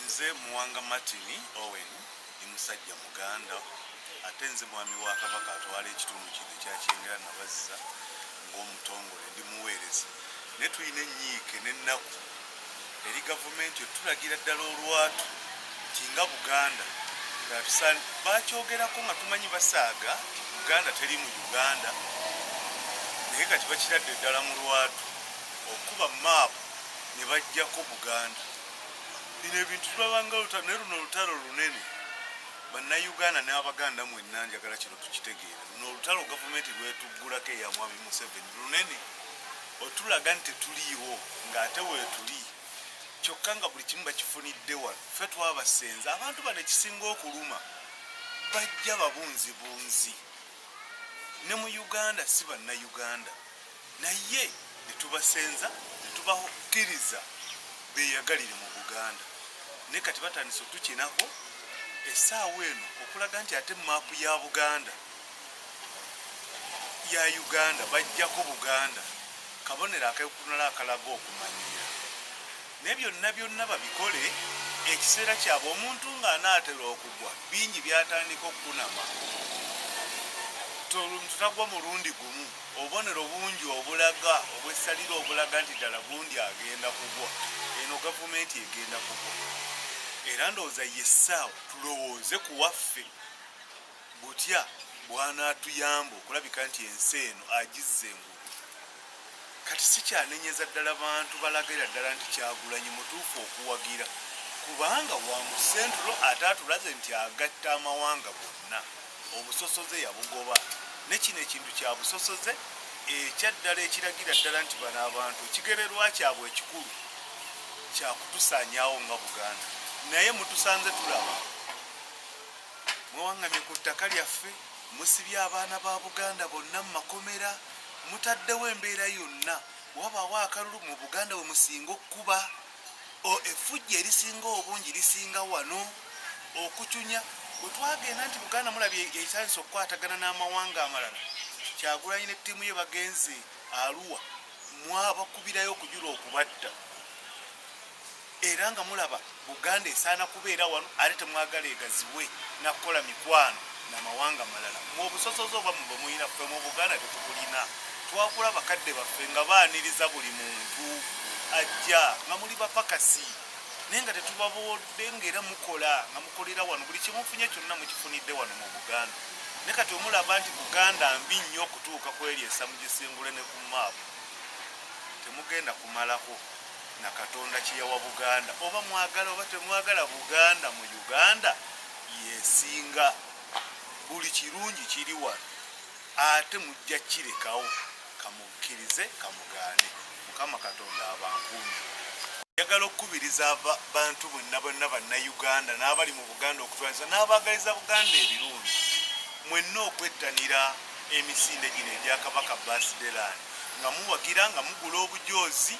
Nze Muwanga Martin Owen ndi musajja Muganda ate nze mwami wa Kabaka atwala ekitundu kino ekya Kyengera Nabazza ng'omutongole ndi muweereza. Ne tulina ennyiike n'ennaku eri gavumenti etulagira ddala olwatu nti nga Buganda bakyogerako nga tumanyi basaaga Buganda teri mu Uganda naye kati bakiradde ddala mu lwatu okuba maapu ne bajjako Buganda. Bino ebintu tulabanga naye luno olutalo lunene bannayuganda n'Abaganda mwenna njagala kino tukitegeera. Luno olutalo gavumenti lwetuggulako eya Mwami Museveni lunene otulaga nti tetuliiwo ng'ate weetuli kyokka nga buli kimu bakifunidde wano. Ffe twabasenza abantu bano ekisinga okuluma bajja babunzibunzi ne mu Uganda si bannayuganda naye ne tubasenza ne tubakkiriza beeyagalire mu Buganda. Naye kati batandise otukinako essaawa eno okulaga nti ate maapu ya Buganda ya Uganda bajjako Buganda kabonero akeekunala akalaga okumanyira. Naye byonna babikole ekiseera kyabwe omuntu ng'anaatera okugwa bingi byatandika okunama tutagwa mulundi gumu. Obubonero bungi obulaga obwessalira obulaga nti ddala gundi agenda kugwa eno gavumenti egenda kugwa. Era ndowooza yessaawa tulowooze ku waffe butya bw'anaatuyamba okulabika nti ensi eno agizza engulu. Kati sikyanenyeza ddala bantu balagira ddala nti Kyagulanyi mutuufu okuwagira kubanga wa mu sentulo ate atulaze nti agatta amawanga gonna obusosoze yabugoba. Ne kino ekintu kya busosoze ekyaddala ekiragira ddala nti bano abantu ekigererwa kyabwe ekikulu kyakutusaanyaawo nga Buganda. Naye mutusanze tulaba mwewaŋŋamye ku ttaka lyaffe musibye abaana ba Buganda bonna mu makomera mutaddewo embeera yonna wabaawo akalulu mu Buganda we musinga okkuba effujjo erisinga obungi lisinga wano okucunya. Bwe twagenda nti Buganda mulabye ekitandise okukwatagana n'amawanga amalala Kyagulanyi ne ttiimu ye bagenze Arua mwabakubirayo okujula okubatta era nga mulaba Buganda esaana kubeera wano ate temwagala egaziwe nakukola mikwano n'amawanga malala. Mu obusosoze oba mu bwemuyina ffe mu Buganda tetubulina. Twakula bakadde baffe nga baaniriza buli muntu ajja nga muli bapakasi naye nga tetubabodde ng'era mukola nga mukolera wano buli kimufunye kyonna mukifunidde wano mu Buganda. Naye kati omulaba nti Buganda mbi nnyo okutuuka ku eryesa mugisingule ne ku maapu temugenda kumalako na Katonda kiyawa Buganda. Oba mwagala oba temwagala Buganda mu Uganda yesinga buli kirungi kiri wano ate mujja kirekawo kamukkirize kamugaane. Mukama Katonda abankuumi. Njagala okukubiriza bantu bonna bannayuganda n'abali mu Buganda okutwaliza n'abaagaliza Buganda ebirungi mwenna okwettanira emisinde gino egya Kabaka Birthday nga muwagira nga mugula obujoozi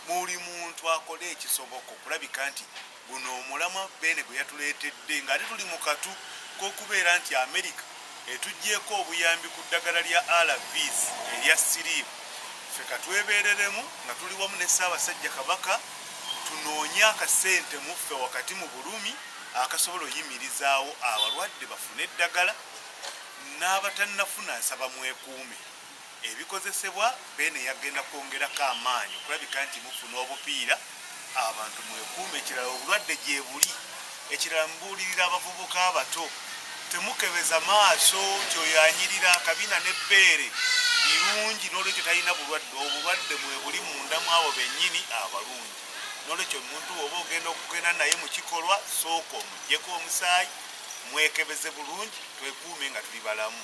muli muntu akola ekisoboka okulabika nti guno omulamwa Beene gwe yatuleetedde ng'ate tuli mu katu k'okubeera nti Amerika etuggyeko obuyambi ku ddagala lya ARVs erya siriimu. Ffe katwebeereremu nga tuli wamu ne Ssaabasajja Kabaka tunoonye akasente muffe wakati mu bulumi akasobola oyimirizaawo abalwadde bafune eddagala n'abatannafuna nsaba mwekuume. Ebikozesebwa Beene yagenda kwongerako amaanyi okulabika nti mufuna obupiira abantu mwekuume. Ekirala obulwadde gye buli, ekirala mbuulirira abavubuka abato temukebeza maaso nti oyo anyirira akabina n'ebbeere birungi n'olwekyo talina bulwadde. Obulwadde mwe buli munda mu abo bennyini abalungi. N'olwekyo omuntu oba okugenda naye mu kikolwa sooka omuggyeko omusaayi mwekebeze bulungi twekuume nga tuli balamu.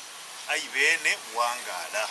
Ayi Beene wangaala.